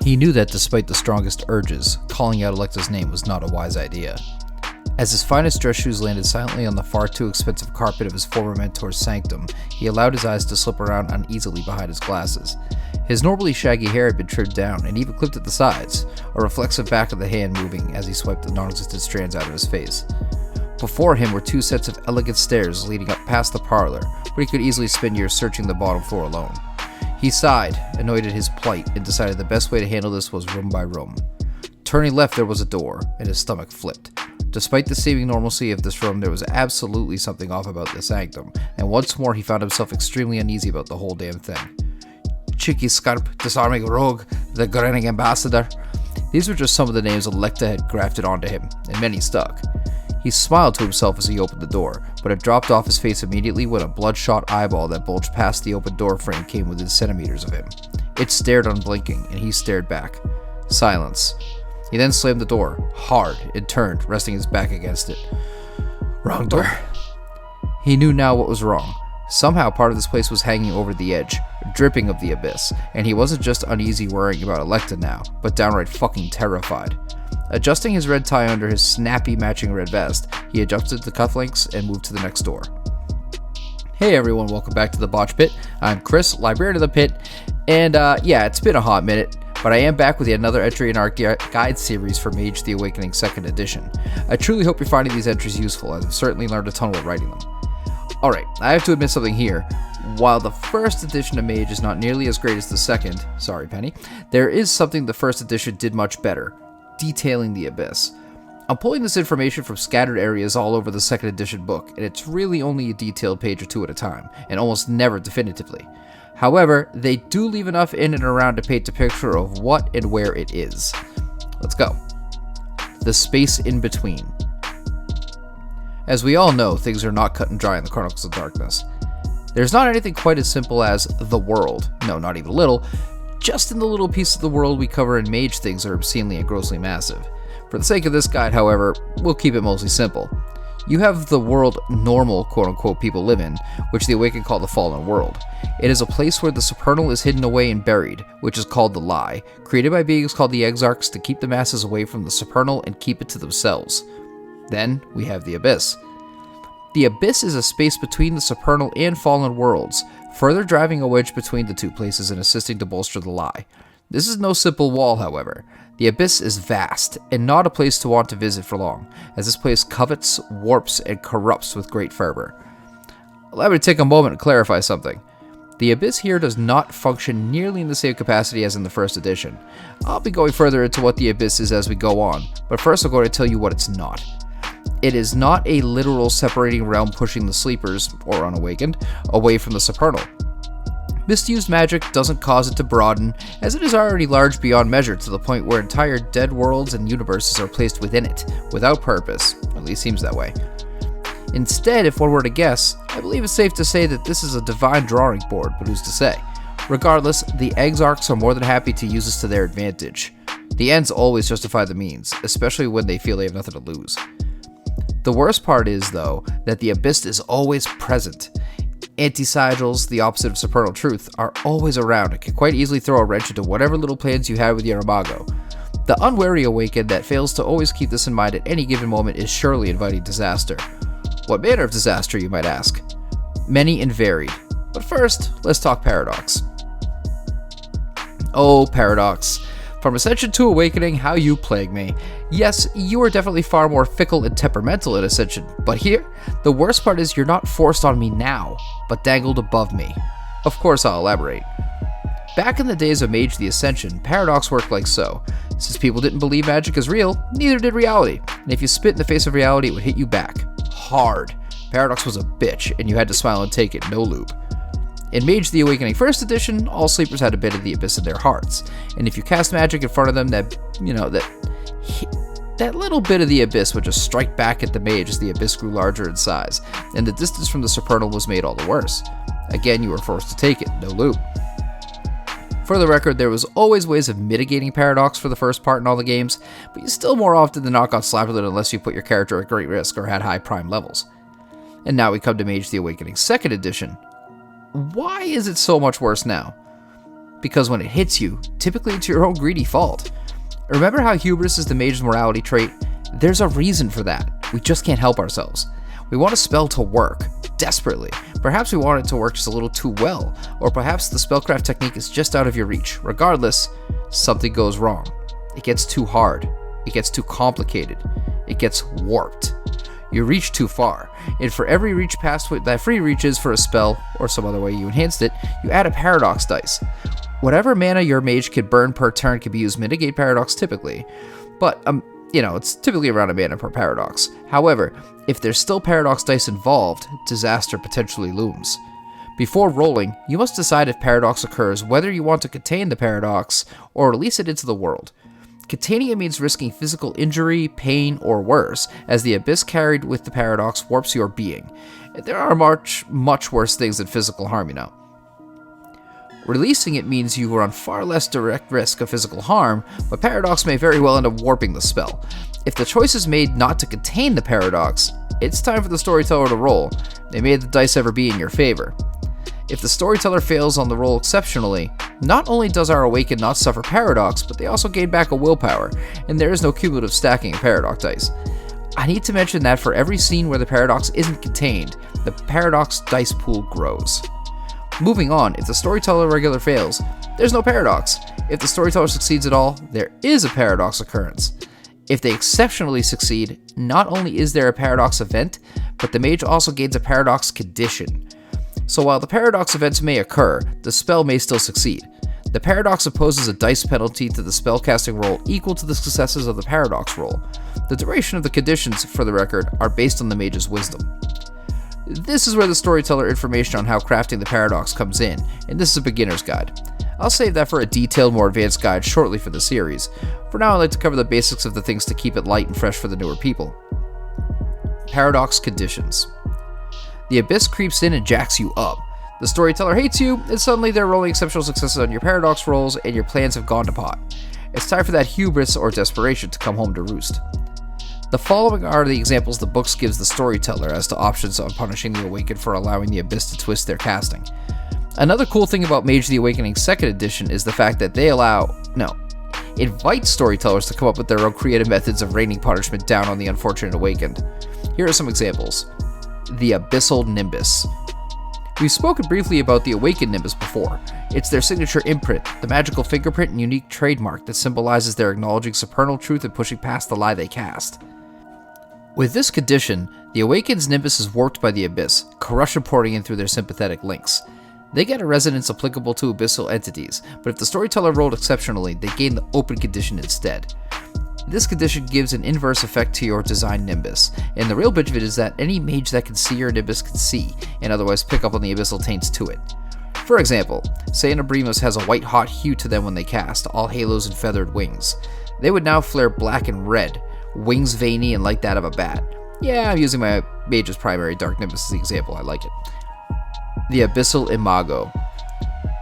He knew that despite the strongest urges, calling out Electa's name was not a wise idea. As his finest dress shoes landed silently on the far too expensive carpet of his former mentor's sanctum, he allowed his eyes to slip around uneasily behind his glasses. His normally shaggy hair had been trimmed down and even clipped at the sides, a reflexive back of the hand moving as he swiped the non-existent strands out of his face. Before him were two sets of elegant stairs leading up past the parlor, where he could easily spend years searching the bottom floor alone. He sighed, annoyed at his plight, and decided the best way to handle this was room by room. Turning left, there was a door, and his stomach flipped. Despite the seeming normalcy of this room, there was absolutely something off about the sanctum, and once more he found himself extremely uneasy about the whole damn thing. Cheeky Scarp, Disarming Rogue, the Grinning Ambassador. These were just some of the names Electa had grafted onto him, and many stuck. He smiled to himself as he opened the door, but it dropped off his face immediately when a bloodshot eyeball that bulged past the open door frame came within centimeters of him. It stared unblinking, and he stared back. Silence. He then slammed the door, hard, and turned, resting his back against it. Wrong door. He knew now what was wrong. Somehow part of this place was hanging over the edge, dripping of the abyss, and he wasn't just uneasy worrying about Electa now, but downright fucking terrified. Adjusting his red tie under his snappy matching red vest, he adjusted the cufflinks and moved to the next door. Hey everyone, welcome back to the Botch Pit. I'm Chris, librarian of the pit, and yeah, it's been a hot minute, but I am back with yet another entry in our guide series for Mage the Awakening 2nd edition. I truly hope you're finding these entries useful, as I've certainly learned a ton while writing them. Alright, I have to admit something here. While the first edition of Mage is not nearly as great as the second, sorry Penny, there is something the first edition did much better, detailing the Abyss. I'm pulling this information from scattered areas all over the second edition book, and it's really only a detailed page or two at a time, and almost never definitively. However, they do leave enough in and around to paint a picture of what and where it is. Let's go. The space in between. As we all know, things are not cut and dry in the Chronicles of Darkness. There's not anything quite as simple as the world, no, not even a little. Just in the little piece of the world we cover in Mage, things are obscenely and grossly massive. For the sake of this guide, however, we'll keep it mostly simple. You have the world normal, quote-unquote, people live in, which the Awakened call the Fallen World. It is a place where the supernal is hidden away and buried, which is called the Lie, created by beings called the Exarchs to keep the masses away from the supernal and keep it to themselves. Then, we have the Abyss. The Abyss is a space between the supernal and fallen worlds, further driving a wedge between the two places and assisting to bolster the Lie. This is no simple wall, however. The Abyss is vast, and not a place to want to visit for long, as this place covets, warps, and corrupts with great fervor. Allow me to take a moment and clarify something. The Abyss here does not function nearly in the same capacity as in the first edition. I'll be going further into what the Abyss is as we go on, but first I'm going to tell you what it's not. It is not a literal separating realm pushing the sleepers, or unawakened, away from the supernal. Misused magic doesn't cause it to broaden, as it is already large beyond measure to the point where entire dead worlds and universes are placed within it, without purpose, at least seems that way. Instead, if one were to guess, I believe it's safe to say that this is a divine drawing board, but who's to say? Regardless, the Exarchs are more than happy to use this to their advantage. The ends always justify the means, especially when they feel they have nothing to lose. The worst part is, though, that the Abyss is always present. Anti-sigils, the opposite of supernal truth, are always around and can quite easily throw a wrench into whatever little plans you have with your Imago. The unwary Awakened that fails to always keep this in mind at any given moment is surely inviting disaster. What manner of disaster, you might ask? Many and varied. But first, let's talk Paradox. Oh, Paradox. From Ascension to Awakening, how you plague me. Yes, you are definitely far more fickle and temperamental in Ascension, but here, the worst part is you're not forced on me now, but dangled above me. Of course, I'll elaborate. Back in the days of Mage the Ascension, Paradox worked like so. Since people didn't believe magic is real, neither did reality, and if you spit in the face of reality, it would hit you back. Hard. Paradox was a bitch, and you had to smile and take it, no lube. In Mage the Awakening 1st edition, all sleepers had a bit of the Abyss in their hearts, and if you cast magic in front of them, that little bit of the Abyss would just strike back at the mage as the Abyss grew larger in size, and the distance from the supernal was made all the worse. Again, you were forced to take it, no loop. For the record, there was always ways of mitigating Paradox for the first part in all the games, but you still more often than not got slapped with it unless you put your character at great risk or had high prime levels. And now we come to Mage the Awakening 2nd edition. Why is it so much worse now? because when it hits you, typically it's your own greedy fault. Remember how hubris is the mage's morality trait? There's a reason for that. We just can't help ourselves. We want a spell to work, desperately. Perhaps we want it to work just a little too well, or perhaps the spellcraft technique is just out of your reach. Regardless, something goes wrong. It gets too hard. It gets too complicated. It gets warped. You reach too far, and for every reach past what that free reach is for a spell, or some other way you enhanced it, you add a paradox dice. Whatever mana your mage can burn per turn can be used to mitigate paradox typically, but it's typically around a mana per paradox. However, if there's still paradox dice involved, disaster potentially looms. Before rolling, you must decide if paradox occurs whether you want to contain the paradox or release it into the world. Containing it means risking physical injury, pain, or worse, as the abyss carried with the paradox warps your being. There are much worse things than physical harm, Releasing it means you run far less direct risk of physical harm, but paradox may very well end up warping the spell. If the choice is made not to contain the paradox, it's time for the storyteller to roll. May the dice ever be in your favor. If the storyteller fails on the roll exceptionally, not only does our awakened not suffer paradox, but they also gain back a willpower, and there is no cumulative stacking of paradox dice. I need to mention that for every scene where the paradox isn't contained, the paradox dice pool grows. Moving on, if the storyteller regular fails, there's no paradox. If the storyteller succeeds at all, there is a paradox occurrence. If they exceptionally succeed, not only is there a paradox event, but the mage also gains a paradox condition. So while the paradox events may occur, the spell may still succeed. The paradox imposes a dice penalty to the spellcasting roll equal to the successes of the paradox roll. The duration of the conditions, for the record, are based on the mage's wisdom. This is where the storyteller information on how crafting the paradox comes in, and this is a beginner's guide. I'll save that for a detailed, more advanced guide shortly for the series. For now, I'd like to cover the basics of the things to keep it light and fresh for the newer people. Paradox conditions. The abyss creeps in and jacks you up. The storyteller hates you, and suddenly they're rolling exceptional successes on your paradox rolls, and your plans have gone to pot. It's time for that hubris or desperation to come home to roost. The following are the examples the books gives the storyteller as to options on punishing the Awakened for allowing the Abyss to twist their casting. Another cool thing about Mage the Awakening 2nd edition is the fact that they invite storytellers to come up with their own creative methods of raining punishment down on the unfortunate Awakened. Here are some examples. The Abyssal Nimbus. We've spoken briefly about the Awakened Nimbus before. It's their signature imprint, the magical fingerprint and unique trademark that symbolizes their acknowledging supernal truth and pushing past the lie they cast. With this condition, the Awakened's Nimbus is warped by the Abyss, corruption pouring in through their sympathetic links. They get a resonance applicable to abyssal entities, but if the storyteller rolled exceptionally, they gain the open condition instead. This condition gives an inverse effect to your designed Nimbus, and the real bitch of it is that any mage that can see your Nimbus can see, and otherwise pick up on the abyssal taints to it. For example, say an Abrimus has a white-hot hue to them when they cast, all halos and feathered wings. They would now flare black and red, wings veiny and like that of a bat. Yeah, I'm using my mage's primary Dark Nimbus as the example, I like it. The Abyssal Imago.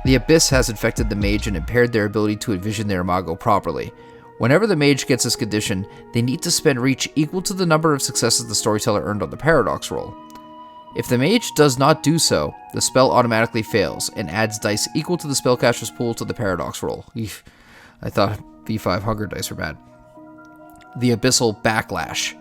The Abyss has infected the mage and impaired their ability to envision their Imago properly. Whenever the mage gets this condition, they need to spend reach equal to the number of successes the storyteller earned on the paradox roll. If the mage does not do so, the spell automatically fails and adds dice equal to the spellcaster's pool to the paradox roll. Eef, I thought V5 hunger dice were bad. The Abyssal Backlash.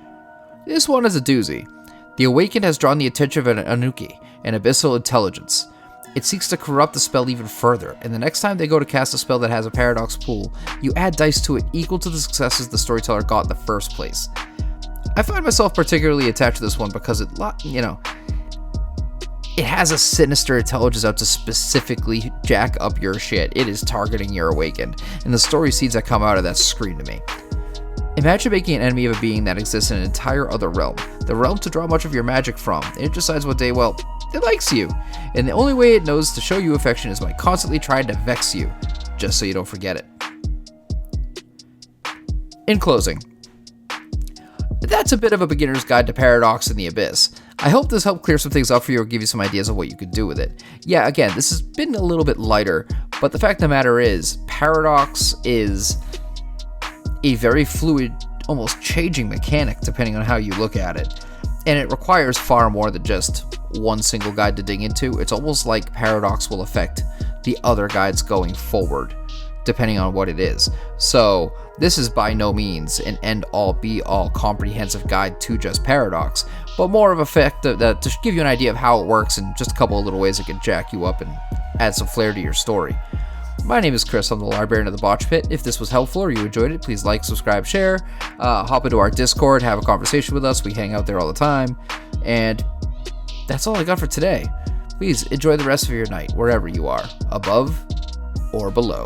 This one is a doozy. The Awakened has drawn the attention of an Anuki, an abyssal intelligence. It seeks to corrupt the spell even further, and the next time they go to cast a spell that has a paradox pool, you add dice to it equal to the successes the storyteller got in the first place. I find myself particularly attached to this one because it has a sinister intelligence out to specifically jack up your shit. It is targeting your Awakened, and the story seeds that come out of that scream to me. Imagine making an enemy of a being that exists in an entire other realm, the realm to draw much of your magic from, and it decides one day, well, it likes you, and the only way it knows to show you affection is by constantly trying to vex you, just so you don't forget it. In closing, that's a bit of a beginner's guide to Paradox and the Abyss. I hope this helped clear some things up for you or give you some ideas of what you could do with it. Yeah, again, this has been a little bit lighter, but the fact of the matter is, Paradox is a very fluid, almost changing mechanic depending on how you look at it. And it requires far more than just one single guide to dig into. It's almost like Paradox will affect the other guides going forward, depending on what it is. So this is by no means an end-all be-all comprehensive guide to just Paradox, but more of a fact that to give you an idea of how it works and just a couple of little ways it can jack you up and add some flair to your story. My name is Chris, I'm the librarian of the Botch Pit. If this was helpful or you enjoyed it, please like, subscribe, share, hop into our Discord, have a conversation with us. We hang out there all the time. And that's all I got for today. Please enjoy the rest of your night, wherever you are, above or below.